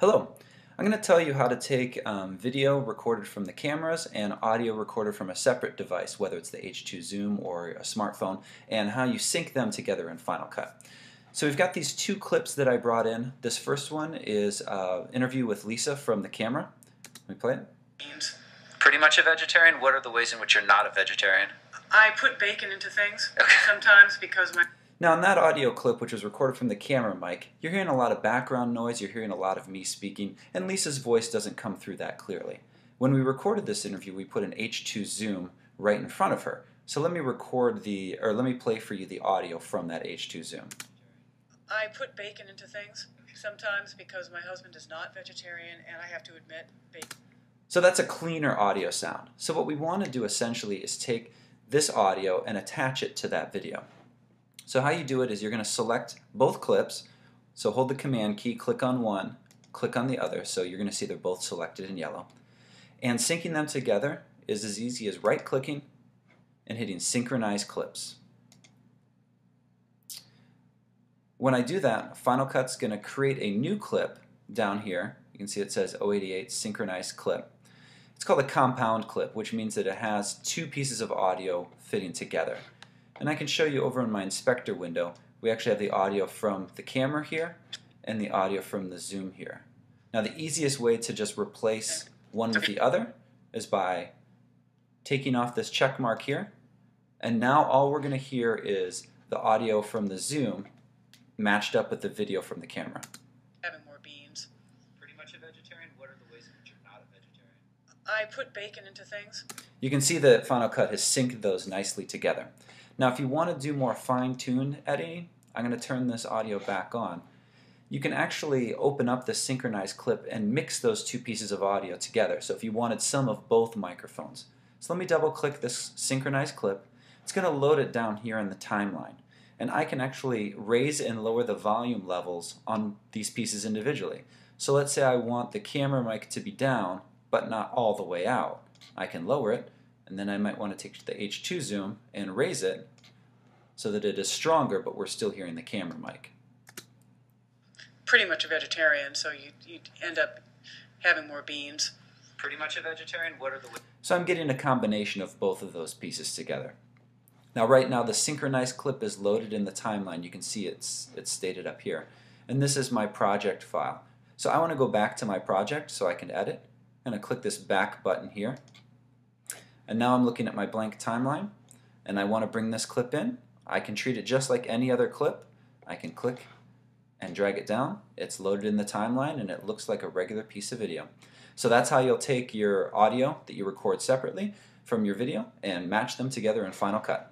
Hello, I'm going to tell you how to take video recorded from the cameras and audio recorded from a separate device, whether it's the H2 Zoom or a smartphone, and how you sync them together in Final Cut. So we've got these two clips that I brought in. This first one is an interview with Lisa from the camera. Let me play it. Pretty much a vegetarian. What are the ways in which you're not a vegetarian? I put bacon into things sometimes because my... Now in that audio clip, which was recorded from the camera mic, you're hearing a lot of background noise, you're hearing a lot of me speaking, and Lisa's voice doesn't come through that clearly. When we recorded this interview, we put an H2 Zoom right in front of her. So let me play for you the audio from that H2 Zoom. I put bacon into things sometimes because my husband is not vegetarian, and I have to admit, bacon. So that's a cleaner audio sound. So what we want to do essentially is take this audio and attach it to that video. So how you do it is you're going to select both clips. So hold the command key, click on one, click on the other. So you're going to see they're both selected in yellow. And syncing them together is as easy as right-clicking and hitting Synchronize Clips. When I do that, Final Cut's going to create a new clip down here. You can see it says 088 Synchronized Clip. It's called a compound clip, which means that it has two pieces of audio fitting together. And I can show you over in my inspector window, we actually have the audio from the camera here and the audio from the Zoom here. Now the easiest way to just replace one with the other is by taking off this check mark here, and now all we're going to hear is the audio from the Zoom matched up with the video from the camera. Having more beans. Pretty much a vegetarian. What are the ways in which you're not a vegetarian? I put bacon into things. You can see that Final Cut has synced those nicely together. Now if you want to do more fine-tuned editing, I'm going to turn this audio back on. You can actually open up the synchronized clip and mix those two pieces of audio together. So if you wanted some of both microphones. So let me double click this synchronized clip. It's going to load it down here in the timeline. And I can actually raise and lower the volume levels on these pieces individually. So let's say I want the camera mic to be down, but not all the way out. I can lower it, and then I might want to take the H2 Zoom and raise it so that it is stronger, but we're still hearing the camera mic. Pretty much a vegetarian, so you end up having more beans. Pretty much a vegetarian? What are the... So I'm getting a combination of both of those pieces together. Now right now the synchronized clip is loaded in the timeline. You can see it's stated up here. And this is my project file. So I want to go back to my project so I can edit. I'm going to click this back button here. And now I'm looking at my blank timeline, and I want to bring this clip in. I can treat it just like any other clip. I can click and drag it down. It's loaded in the timeline, and it looks like a regular piece of video. So that's how you'll take your audio that you record separately from your video and match them together in Final Cut.